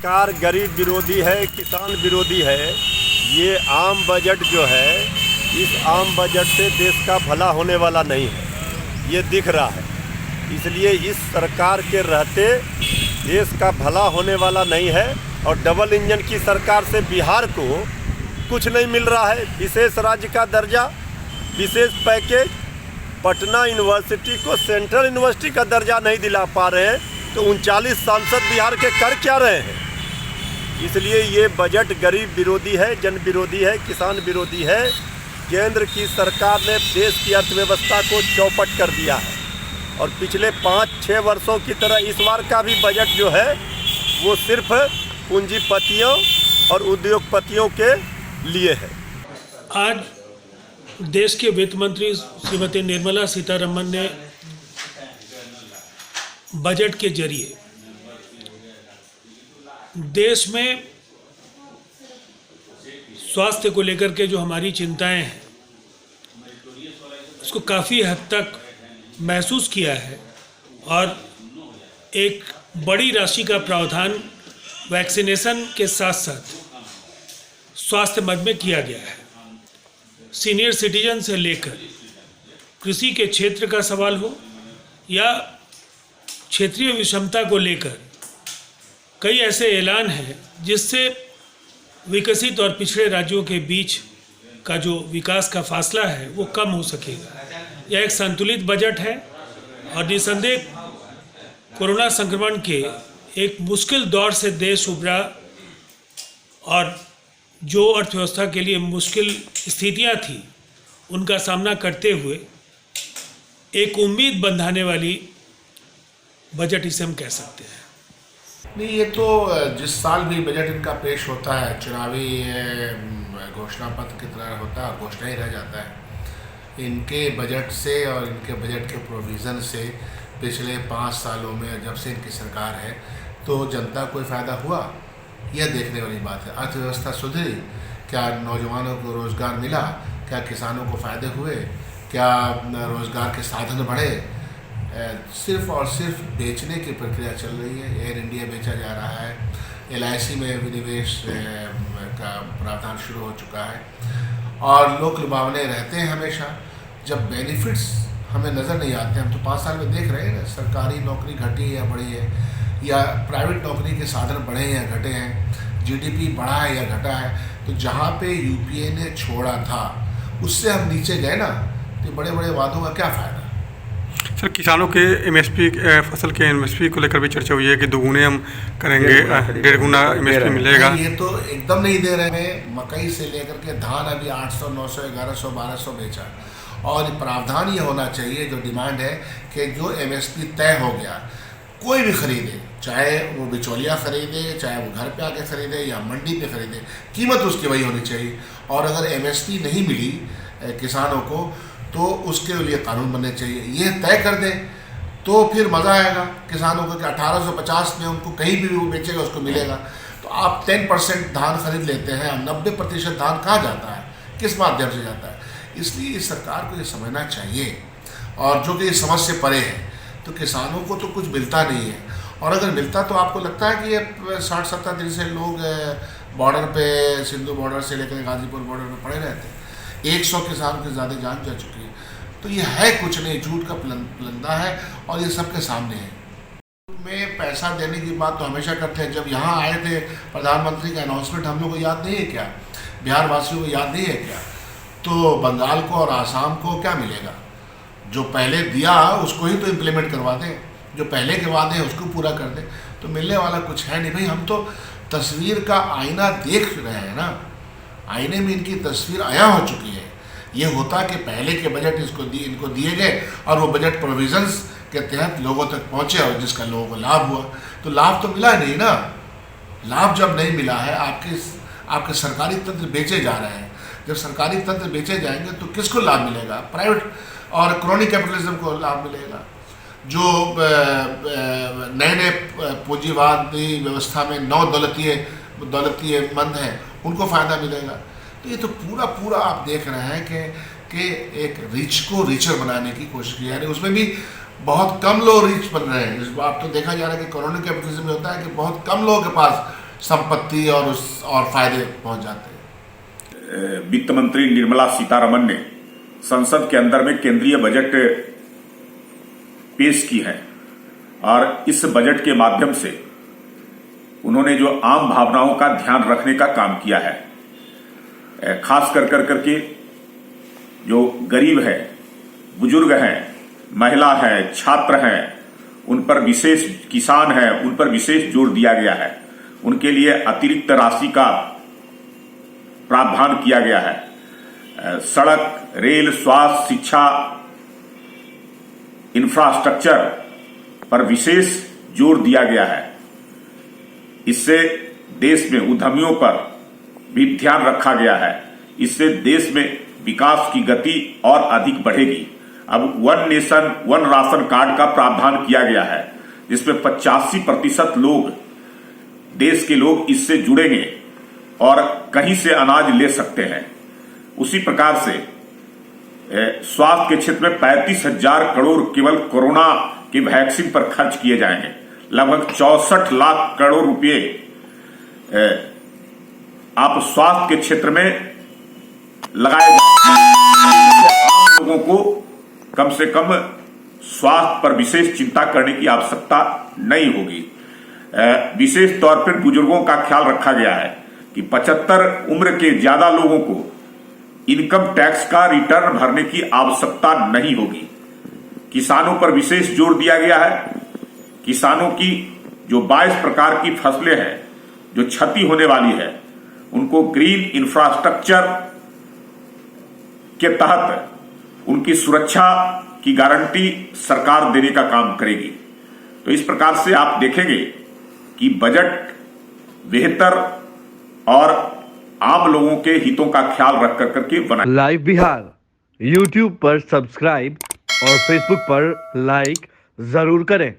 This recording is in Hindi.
सरकार गरीब विरोधी है, किसान विरोधी है। ये आम बजट जो है, इस आम बजट से देश का भला होने वाला नहीं है, ये दिख रहा है। इसलिए इस सरकार के रहते देश का भला होने वाला नहीं है। और डबल इंजन की सरकार से बिहार को कुछ नहीं मिल रहा है। विशेष राज्य का दर्जा, विशेष पैकेज, पटना यूनिवर्सिटी को सेंट्रल यूनिवर्सिटी का दर्जा नहीं दिला पा रहे हैं, तो 39 सांसद बिहार के कर क्या रहे हैं। इसलिए ये बजट गरीब विरोधी है, जन विरोधी है, किसान विरोधी है। केंद्र की सरकार ने देश की अर्थव्यवस्था को चौपट कर दिया है और पिछले 5-6 वर्षों की तरह इस बार का भी बजट जो है वो सिर्फ पूंजीपतियों और उद्योगपतियों के लिए है। आज देश के वित्त मंत्री श्रीमती निर्मला सीतारमण ने बजट के जरिए देश में स्वास्थ्य को लेकर के जो हमारी चिंताएं हैं उसको काफ़ी हद तक महसूस किया है और एक बड़ी राशि का प्रावधान वैक्सीनेशन के साथ साथ स्वास्थ्य मद में किया गया है। सीनियर सिटीजन से लेकर कृषि के क्षेत्र का सवाल हो या क्षेत्रीय विषमता को लेकर कई ऐसे ऐलान हैं जिससे विकसित और पिछड़े राज्यों के बीच का जो विकास का फासला है वो कम हो सकेगा। यह एक संतुलित बजट है और निसंदेह कोरोना संक्रमण के एक मुश्किल दौर से देश उभरा और जो अर्थव्यवस्था के लिए मुश्किल स्थितियां थी उनका सामना करते हुए एक उम्मीद बंधाने वाली बजट इसे हम कह सकते हैं। नहीं, ये तो जिस साल भी बजट इनका पेश होता है चुनावी घोषणा पत्र की तरह होता है, घोषणा ही रह जाता है। इनके बजट से और इनके बजट के प्रोविज़न से पिछले 5 सालों में जब से इनकी सरकार है तो जनता को फ़ायदा हुआ, यह देखने वाली बात है। अर्थव्यवस्था सुधरी, क्या नौजवानों को रोज़गार मिला, क्या किसानों को फ़ायदे हुए, क्या रोज़गार के साधन बढ़े। सिर्फ और सिर्फ बेचने की प्रक्रिया चल रही है। एयर इंडिया बेचा जा रहा है, LIC में विनिवेश का प्रावधान शुरू हो चुका है और लोग लुभावने रहते हैं हमेशा। जब बेनिफिट्स हमें नज़र नहीं आते, हम तो 5 साल में देख रहे हैं ना, सरकारी नौकरी घटी है या बढ़ी है, या प्राइवेट नौकरी के साधन बढ़े हैं या घटे हैं, GDP बढ़ा है या घटा है। तो जहाँ पे UPA ने छोड़ा था उससे हम नीचे गए ना, तो बड़े बड़े वादों का क्या फ़ायदा। सर, किसानों के MSP फसल के MSP को लेकर भी चर्चा हुई है कि दोगुने हम करेंगे, 1.5 गुना MSP मिलेगा। ये तो एकदम नहीं दे रहे हैं। मकई से लेकर के धान अभी 800, 900, 1100, 1200 बेचा और प्रावधान ये होना चाहिए जो डिमांड है कि जो MSP तय हो गया कोई भी खरीदे, चाहे वो बिचौलिया खरीदे, चाहे वो घर पे आके खरीदे या मंडी पे खरीदे, कीमत उसकी वही होनी चाहिए। और अगर MSP नहीं मिली किसानों को तो उसके लिए कानून बनने चाहिए। ये तय कर दें तो फिर मज़ा आएगा किसानों को कि 1850 में उनको कहीं भी वो बेचेगा उसको मिलेगा। तो आप 10% धान खरीद लेते हैं, 90% धान कहाँ जाता है, किस माध्यम से जाता है। इसलिए इस सरकार को ये समझना चाहिए और जो कि इस समझ से परे है। तो किसानों को तो कुछ मिलता नहीं है, और अगर मिलता तो आपको लगता है कि ये 60-70 दिन से लोग बॉर्डर पे, सिंधु बॉर्डर से लेकर गाजीपुर बॉर्डर पे पड़े रहते हैं। 100 किसान के ज़्यादा जान जा चुकी है। तो ये है कुछ नहीं, झूठ का पलंदा है और ये सबके सामने है। में पैसा देने की बात तो हमेशा करते हैं। जब यहाँ आए थे प्रधानमंत्री का अनाउंसमेंट हम लोग को याद नहीं है क्या, बिहार वासियों को याद नहीं है क्या। तो बंगाल को और आसाम को क्या मिलेगा, जो पहले दिया उसको ही तो इम्प्लीमेंट करवा दें, जो पहले के वादे हैं उसको पूरा कर दें। तो मिलने वाला कुछ है नहीं भाई। हम तो तस्वीर का आईना देख रहे हैं ना, आईने में इनकी तस्वीर आया हो चुकी है। ये होता कि पहले के बजट इनको दिए गए और वो बजट प्रोविजंस के तहत लोगों तक पहुँचे और जिसका लोगों को लाभ हुआ। तो लाभ तो मिला नहीं ना। लाभ जब नहीं मिला है, आपके सरकारी तंत्र बेचे जा रहे हैं। जब सरकारी तंत्र बेचे जाएंगे तो किसको लाभ मिलेगा, प्राइवेट और क्रोनी कैपिटलिज्म को लाभ मिलेगा। जो नए पूंजीवादी व्यवस्था में 9 दौलतीय मंद हैं उनको फ़ायदा मिलेगा। तो ये तो पूरा आप देख रहे हैं कि एक रिच को रिचर बनाने की कोशिश की जा रही है। उसमें भी बहुत कम लोग रिच बन रहे हैं। आप तो देखा जा रहा है कि कॉलोनी कैपिटलिज्म में होता है कि बहुत कम लोगों के पास संपत्ति और फायदे पहुंच जाते हैं। वित्त मंत्री निर्मला सीतारमण ने संसद के अंदर में केंद्रीय बजट पेश की है और इस बजट के माध्यम से उन्होंने जो आम भावनाओं का ध्यान रखने का काम किया है, खास कर करके जो गरीब है, बुजुर्ग हैं, महिला है, छात्र हैं, उन पर विशेष, किसान हैं, उन पर विशेष जोर दिया गया है। उनके लिए अतिरिक्त राशि का प्रावधान किया गया है। सड़क, रेल, स्वास्थ्य, शिक्षा, इंफ्रास्ट्रक्चर पर विशेष जोर दिया गया है। इससे देश में उद्यमियों पर भी ध्यान रखा गया है। इससे देश में विकास की गति और अधिक बढ़ेगी। अब one nation one ration card का प्रावधान किया गया है, जिसमें 85% लोग, देश के लोग इससे जुड़ेंगे और कहीं से अनाज ले सकते हैं। उसी प्रकार से स्वास्थ्य के क्षेत्र में 35,000 करोड़ केवल कोरोना के वैक्सीन पर खर्च किए जाएंगे। लगभग 64 लाख करोड़ रुपए आप स्वास्थ्य के क्षेत्र में लगाए जाएंगे। आम लोगों को कम से कम स्वास्थ्य पर विशेष चिंता करने की आवश्यकता नहीं होगी। विशेष तौर पर बुजुर्गों का ख्याल रखा गया है कि 75 उम्र के ज्यादा लोगों को इनकम टैक्स का रिटर्न भरने की आवश्यकता नहीं होगी। किसानों पर विशेष जोर दिया गया है। किसानों की जो 22 प्रकार की फसलें हैं जो क्षति होने वाली है, उनको ग्रीन इंफ्रास्ट्रक्चर के तहत उनकी सुरक्षा की गारंटी सरकार देने का काम करेगी। तो इस प्रकार से आप देखेंगे कि बजट बेहतर और आम लोगों के हितों का ख्याल रख करके बना। लाइव बिहार YouTube पर सब्सक्राइब और Facebook पर लाइक जरूर करें।